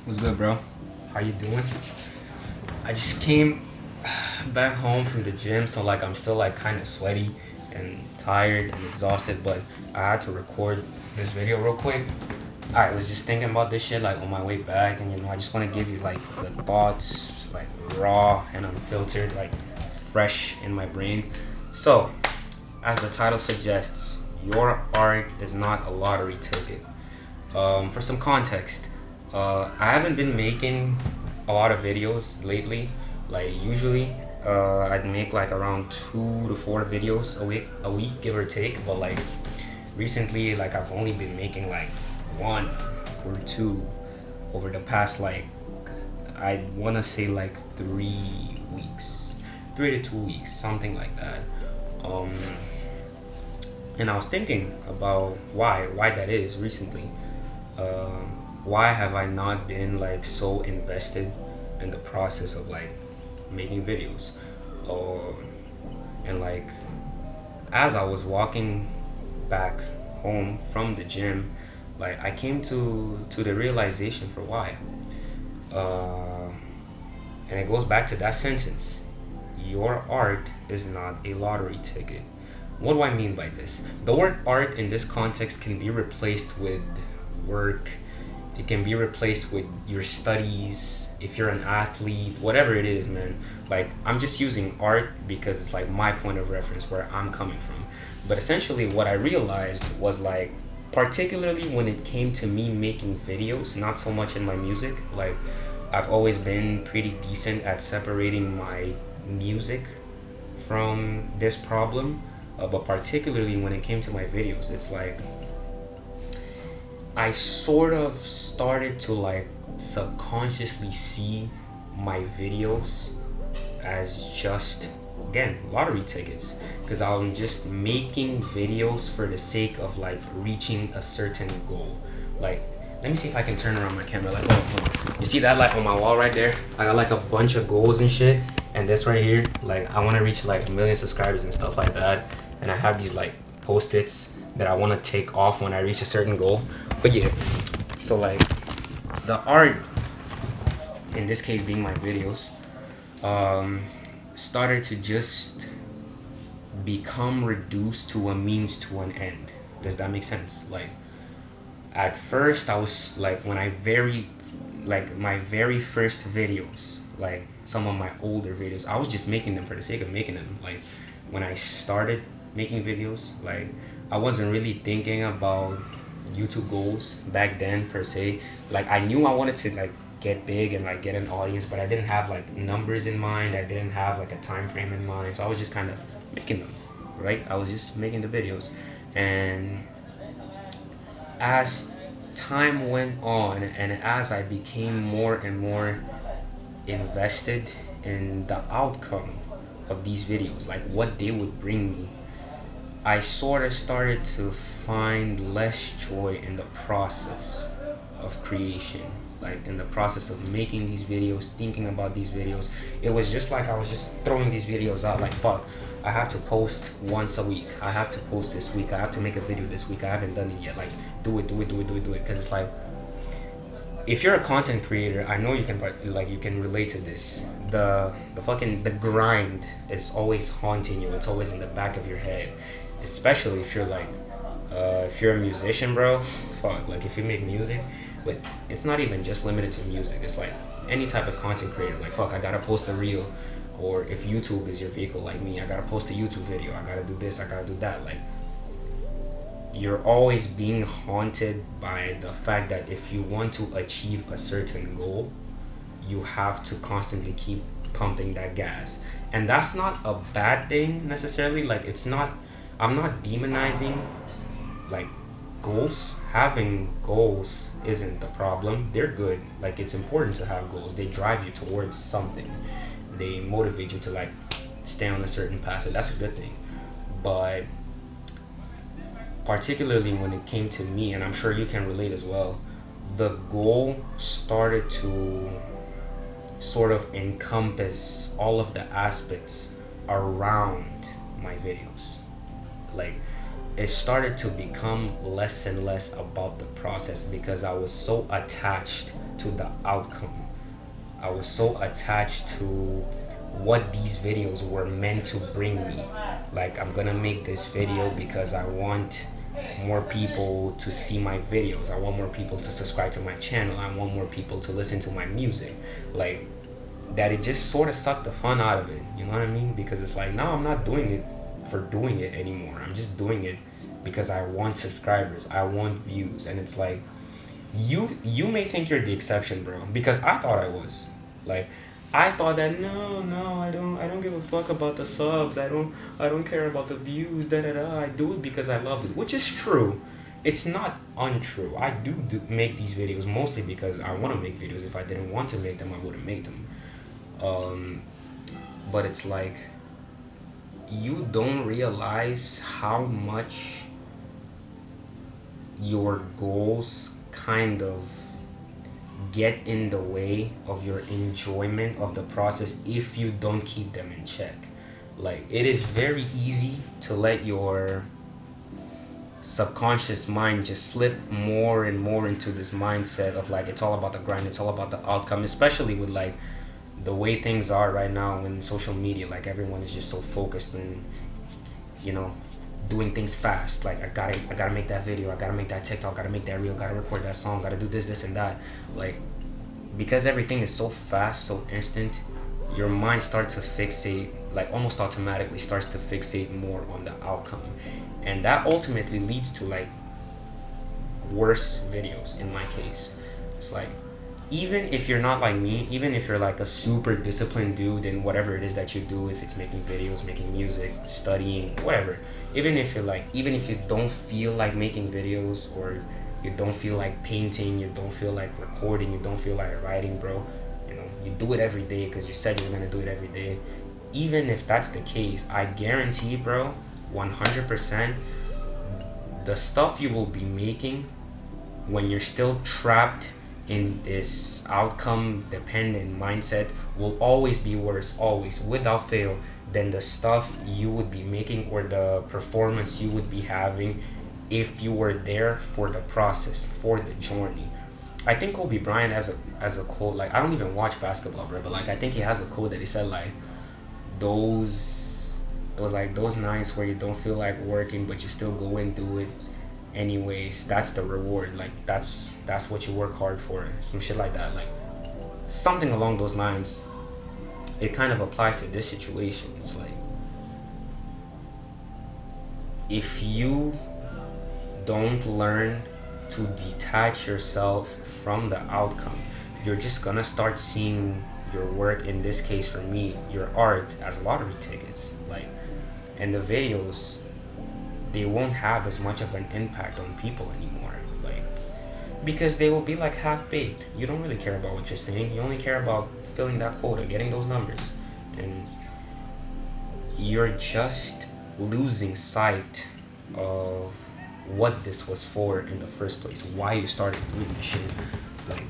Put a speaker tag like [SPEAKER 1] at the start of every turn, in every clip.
[SPEAKER 1] What's good, bro? How you doing? I just came back home from the gym, so like I'm still like kind of sweaty and tired and exhausted, but I had to record this video real quick. I was just thinking about this shit like on my way back, and I just want to give you like the thoughts, like raw and unfiltered, like fresh in my brain. So, as the title suggests, your art is not a lottery ticket. For some context, I haven't been making a lot of videos lately. Like usually, I'd make like around 2 to 4 videos a week, give or take. But like recently, like I've only been making like one or two over the past like I wanna say like 3 weeks, 3 to 2 weeks, something like that. Um, and I was thinking about why that is recently. um, why have I not been like so invested in the process of like making videos? Um, and like as I was walking back home from the gym, like I came to the realization for why. Uh, and it goes back to that sentence: your art is not a lottery ticket. What do I mean by this? The word art in this context can be replaced with work, it can be replaced with your studies, if you're an athlete, whatever it is, man. Like, I'm just using art because it's like my point of reference where I'm coming from. But essentially, what I realized was like, particularly when it came to me making videos, not so much in my music, like, I've always been pretty decent at separating my music from this problem. But particularly when it came to my videos, it's like I sort of started to like subconsciously see my videos as just, again, lottery tickets, because I'm just making videos for the sake of like reaching a certain goal. Like, let me see if I can turn around my camera. Like, hold on. You see that like on my wall right there? I got like a bunch of goals and shit. And this right here, like I want to reach like 1 million subscribers and stuff like that. And I have these like post-its that I want to take off when I reach a certain goal. But yeah, so like the art, in this case being my videos, um, started to just become reduced to a means to an end. Does that make sense? Like, at first I was like, when I very like my very first videos, like some of my older videos, I was just making them for the sake of making them. Like, when I started making videos, like I wasn't really thinking about YouTube goals back then per se. Like, I knew I wanted to like get big and like get an audience, but I didn't have like numbers in mind. I didn't have like a time frame in mind. So I was just kind of making them, right? I was just making the videos. And as time went on and as I became more and more invested in the outcome of these videos, like what they would bring me, I sort of started to find less joy in the process of creation, like in the process of making these videos, thinking about these videos. It was just like I was just throwing these videos out like, fuck, I have to post once a week. I have to post this week. I have to make a video this week. I haven't done it yet. Like, do it, do it, do it, do it, do it. Because it's like, if you're a content creator, I know you can like you can relate to this. The grind is always haunting you. It's always in the back of your head, especially if you're a musician, bro. Fuck, like if you make music, but it's not even just limited to music. It's like any type of content creator. Like, fuck, I gotta post a reel, or if YouTube is your vehicle, like me, I gotta post a YouTube video. I gotta do this. I gotta do that. Like, you're always being haunted by the fact that if you want to achieve a certain goal, you have to constantly keep pumping that gas. And that's not a bad thing necessarily. Like, it's not, I'm not demonizing like goals. Having goals isn't the problem. They're good. Like, it's important to have goals. They drive you towards something. They motivate you to like stay on a certain path, and that's a good thing. But particularly when it came to me, and I'm sure you can relate as well, the goal started to sort of encompass all of the aspects around my videos. Like, it started to become less and less about the process because I was so attached to the outcome. I was so attached to what these videos were meant to bring me. Like, I'm gonna make this video because I want more people to see my videos. I want more people to subscribe to my channel. I want more people to listen to my music. Like, that it just sort of sucked the fun out of it. You know what I mean? Because it's like, now I'm not doing it for doing it anymore. I'm just doing it because I want subscribers. I want views. And it's like, you may think you're the exception, bro, because I thought I was. Like, I thought that no, I don't give a fuck about the subs. I don't care about the views. Da da da. I do it because I love it, which is true. It's not untrue. I do make these videos mostly because I want to make videos. If I didn't want to make them, I wouldn't make them. But it's like, you don't realize how much your goals kind of get in the way of your enjoyment of the process if you don't keep them in check. Like, it is very easy to let your subconscious mind just slip more and more into this mindset of like, it's all about the grind, it's all about the outcome, especially with like the way things are right now in social media. Like, everyone is just so focused on, you know, doing things fast. Like, I gotta make that video, I gotta make that TikTok, gotta make that reel, gotta record that song, gotta do this and that. Like, because everything is so fast, so instant, your mind starts to fixate, like almost automatically starts to fixate more on the outcome, and that ultimately leads to like worse videos. In my case, it's like, even if you're not like me, even if you're like a super disciplined dude in whatever it is that you do, if it's making videos, making music, studying, whatever, even if you don't feel like making videos, or you don't feel like painting, you don't feel like recording, you don't feel like writing, bro, you know, you do it every day because you said you're gonna do it every day. Even if that's the case, I guarantee, bro, 100%, the stuff you will be making when you're still trapped in this outcome dependent mindset will always be worse, always, without fail, than the stuff you would be making or the performance you would be having if you were there for the process, for the journey. I think Kobe Bryant has a quote, like, I don't even watch basketball, bro, but like, I think he has a quote that he said like, it was like, those nights where you don't feel like working but you still go and do it anyways, that's the reward. Like, that's what you work hard for, some shit like that, like something along those lines. It kind of applies to this situation. It's like, if you don't learn to detach yourself from the outcome, you're just gonna start seeing your work, in this case for me, your art, as lottery tickets. Like, and the videos, they won't have as much of an impact on people anymore, like, because they will be like half-baked. You don't really care about what you're saying, you only care about filling that quota, getting those numbers, and you're just losing sight of what this was for in the first place, why you started doing this shit. Like,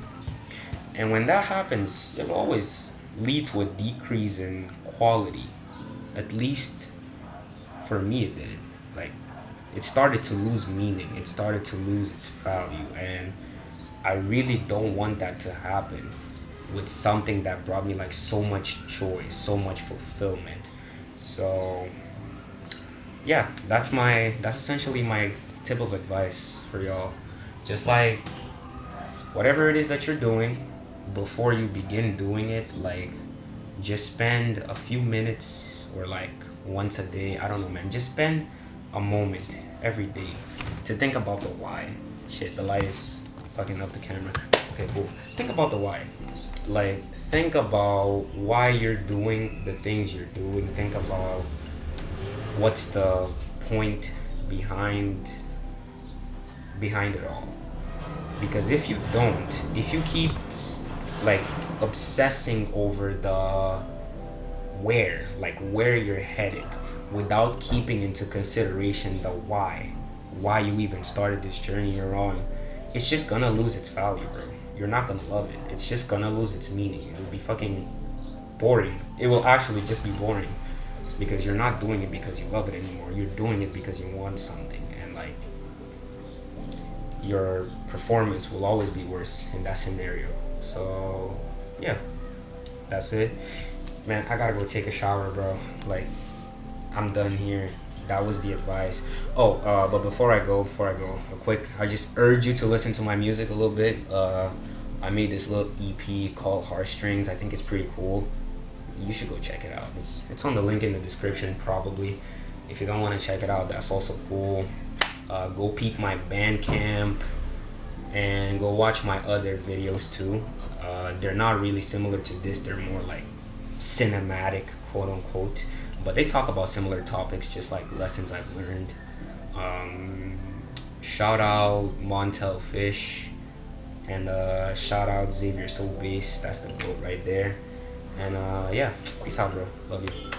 [SPEAKER 1] and when that happens, it will always lead to a decrease in quality. At least for me it did. Like, it started to lose meaning, it started to lose its value, and I really don't want that to happen with something that brought me like so much joy, so much fulfillment. So yeah, that's essentially my tip of advice for y'all. Just like, whatever it is that you're doing, before you begin doing it, like, just spend a few minutes, or like once a day, I don't know, man, just spend a moment every day to think about the why. Shit, the light is fucking up the camera. Okay, cool. Think about the why. Like, think about why you're doing the things you're doing. Think about what's the point behind it all. Because if you don't, if you keep like obsessing over the where you're headed, without keeping into consideration the why you even started this journey you're on, it's just gonna lose its value, bro. You're not gonna love it. It's just gonna lose its meaning. It will be fucking boring. It will actually just be boring, because you're not doing it because you love it anymore. You're doing it because you want something. And like, your performance will always be worse in that scenario. So yeah, that's it. Man, I gotta go take a shower, bro. Like, I'm done here. That was the advice. Oh, but before I go, a quick. I just urge you to listen to my music a little bit. I made this little EP called Heartstrings. I think it's pretty cool. You should go check it out. It's on the link in the description probably. If you don't want to check it out, that's also cool. Go peep my Bandcamp and go watch my other videos too. They're not really similar to this. They're more like cinematic, quote unquote. But they talk about similar topics, just like lessons I've learned. Um, Shout out Montel Fish and shout out Xavier Soul Bass. That's the goat right there. And yeah, peace out, bro. Love you.